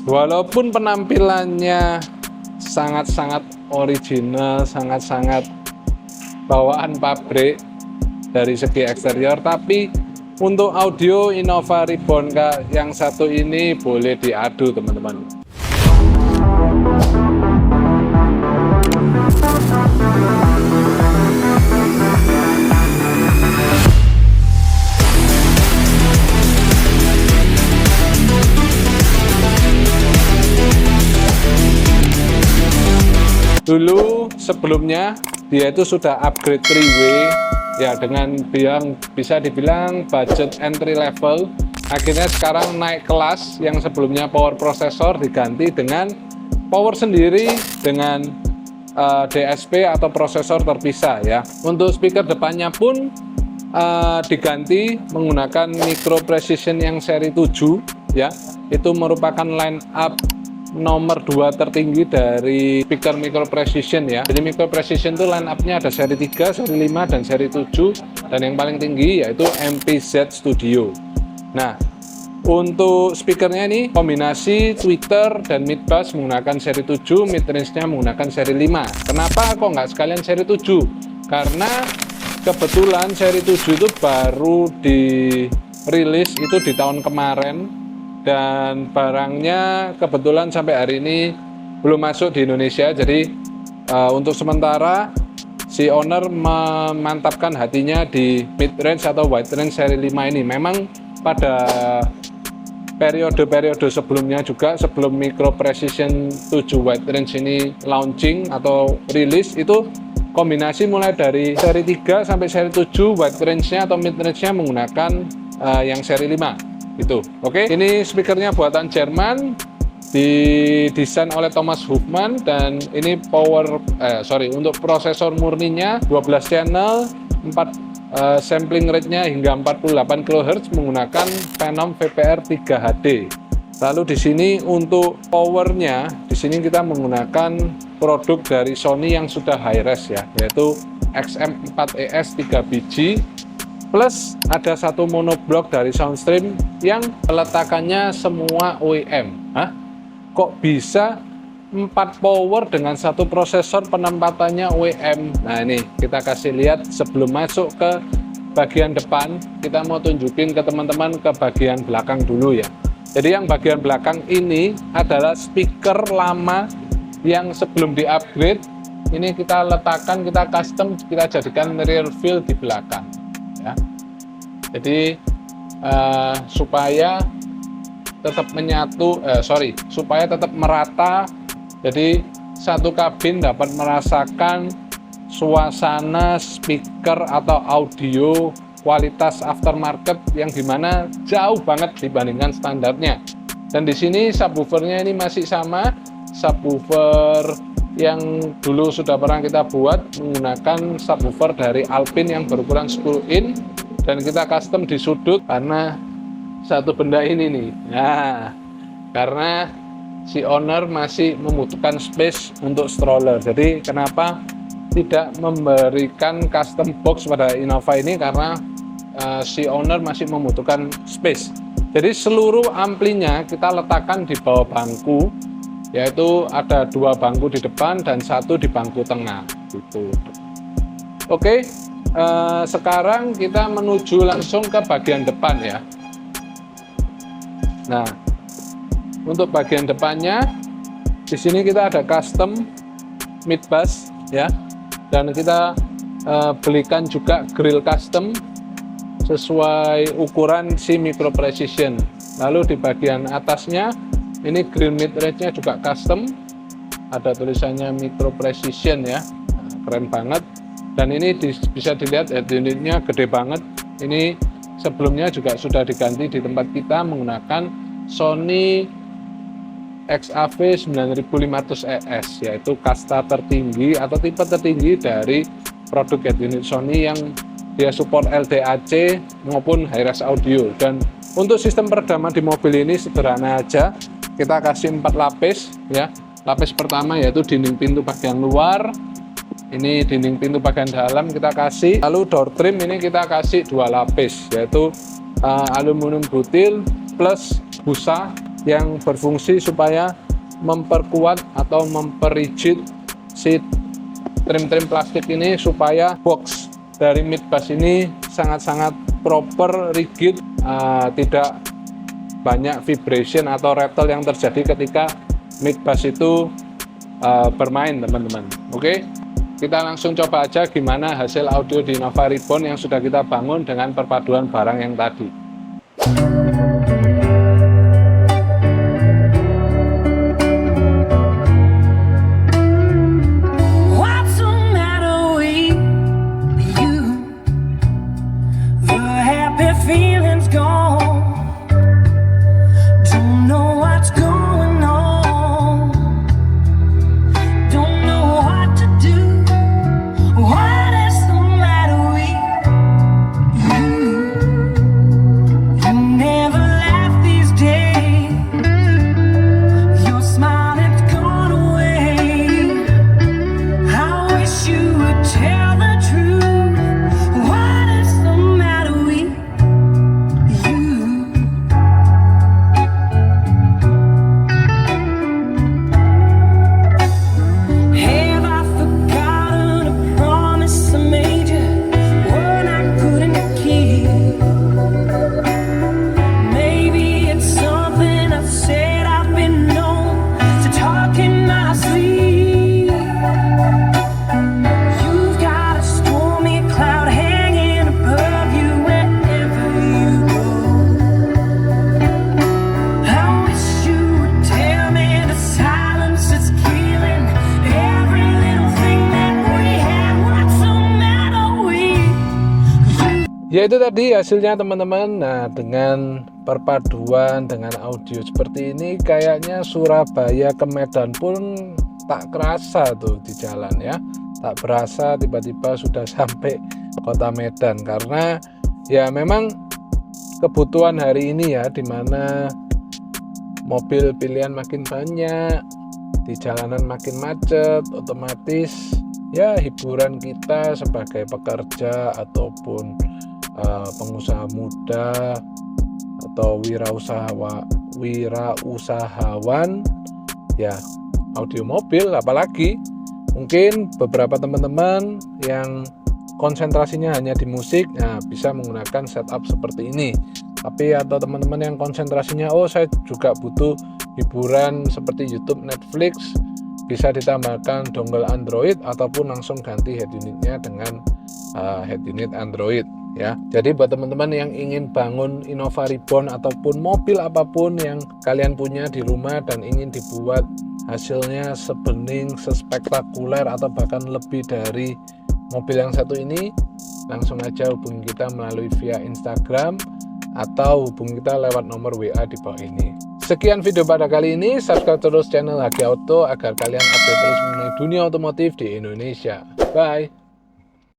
Walaupun penampilannya sangat-sangat original, sangat-sangat bawaan pabrik dari segi eksterior, tapi untuk audio Innova Reborn yang satu ini boleh diadu teman-teman. Dulu sebelumnya dia itu sudah upgrade 3-way ya, dengan yang bisa dibilang budget entry level. Akhirnya sekarang naik kelas, yang sebelumnya power processor diganti dengan power sendiri dengan DSP atau prosesor terpisah ya. Untuk speaker depannya pun diganti menggunakan micro precision yang seri 7 ya. Itu merupakan line up nomor 2 tertinggi dari speaker micro precision ya. Jadi micro precision itu line up-nya ada seri 3, seri 5, dan seri 7, dan yang paling tinggi yaitu MPZ Studio. Nah, untuk speakernya ini kombinasi tweeter dan mid bass menggunakan seri 7, mid range-nya menggunakan seri 5. Kenapa kok nggak sekalian seri 7? Karena kebetulan seri 7 itu baru dirilis itu di tahun kemarin, dan barangnya kebetulan sampai hari ini belum masuk di Indonesia. Jadi untuk sementara si owner memantapkan hatinya di mid range atau wide range seri 5 ini. Memang pada periode-periode sebelumnya juga, sebelum micro precision 7 wide range ini launching atau rilis, itu kombinasi mulai dari seri 3 sampai seri 7 wide range-nya atau mid range-nya menggunakan yang seri 5 gitu. Oke, ini speakernya buatan Jerman, didesain oleh Thomas Hofmann, dan ini untuk prosesor murninya 12 channel, 4 sampling rate-nya hingga 48 kHz menggunakan Phenom VPR 3 HD. Lalu di sini untuk powernya, di sini kita menggunakan produk dari Sony yang sudah high res ya, yaitu XM4ES 3 biji. Plus ada satu monoblock dari Soundstream yang peletakannya semua OEM. Hah? Kok bisa 4 power dengan satu prosesor penempatannya OEM? Nah ini kita kasih lihat sebelum masuk ke bagian depan. Kita mau tunjukin ke teman-teman ke bagian belakang dulu ya. Jadi yang bagian belakang ini adalah speaker lama yang sebelum di-upgrade. Ini kita letakkan, kita custom, kita jadikan rear fill di belakang. Ya. Jadi supaya tetap supaya tetap merata. Jadi satu kabin dapat merasakan suasana speaker atau audio kualitas aftermarket yang dimana jauh banget dibandingkan standarnya. Dan di sini subwoofernya ini masih sama, subwoofer yang dulu sudah pernah kita buat menggunakan subwoofer dari Alpine yang berukuran 10 in, dan kita custom di sudut karena satu benda ini nih. Nah, karena si owner masih membutuhkan space untuk stroller. Jadi kenapa tidak memberikan custom box pada Innova ini, karena si owner masih membutuhkan space. Jadi seluruh amplinya kita letakkan di bawah bangku, yaitu ada 2 bangku di depan dan 1 di bangku tengah gitu. Oke, sekarang kita menuju langsung ke bagian depan ya. Nah, untuk bagian depannya di sini kita ada custom mid bass ya, dan kita belikan juga grill custom sesuai ukuran si micro precision. Lalu di bagian atasnya ini grill mid range-nya juga custom, ada tulisannya micro precision ya. Nah, keren banget. Dan ini bisa dilihat head unitnya gede banget. Ini sebelumnya juga sudah diganti di tempat kita menggunakan Sony XAV 9500ES, yaitu kasta tertinggi atau tipe tertinggi dari produk head unit Sony yang dia support LDAC maupun high-res audio. Dan untuk sistem peredaman di mobil ini sederhana aja, kita kasih 4 lapis ya. Lapis pertama yaitu dinding pintu bagian luar, ini dinding pintu bagian dalam kita kasih. Lalu door trim ini kita kasih 2 lapis, yaitu aluminium butil plus busa yang berfungsi supaya memperkuat atau memperrigid si trim-trim plastik ini supaya box dari mid bass ini sangat-sangat proper, rigid, tidak banyak vibration atau rattle yang terjadi ketika mid bass itu bermain, teman-teman. Oke, kita langsung coba aja gimana hasil audio di Innova Reborn yang sudah kita bangun dengan perpaduan barang yang tadi. Ya itu tadi hasilnya, teman-teman. Nah, dengan perpaduan dengan audio seperti ini kayaknya Surabaya ke Medan pun tak kerasa tuh di jalan ya. Tak berasa tiba-tiba sudah sampai kota Medan, karena ya memang kebutuhan hari ini ya, dimana mobil pilihan makin banyak, di jalanan makin macet, otomatis ya hiburan kita sebagai pekerja ataupun pengusaha muda atau wirausahawan ya audio mobil. Apalagi mungkin beberapa teman-teman yang konsentrasinya hanya di musik, nah bisa menggunakan setup seperti ini. Tapi atau teman-teman yang konsentrasinya saya juga butuh hiburan seperti YouTube, Netflix, bisa ditambahkan dongle Android ataupun langsung ganti head unitnya dengan head unit Android ya. Jadi buat teman-teman yang ingin bangun Innova Reborn ataupun mobil apapun yang kalian punya di rumah dan ingin dibuat hasilnya sebening, sespektakuler atau bahkan lebih dari mobil yang satu ini, langsung aja hubungi kita melalui via Instagram atau hubungi kita lewat nomor WA di bawah ini. Sekian video pada kali ini. Subscribe terus channel HG Auto agar kalian update terus mengenai dunia otomotif di Indonesia. Bye.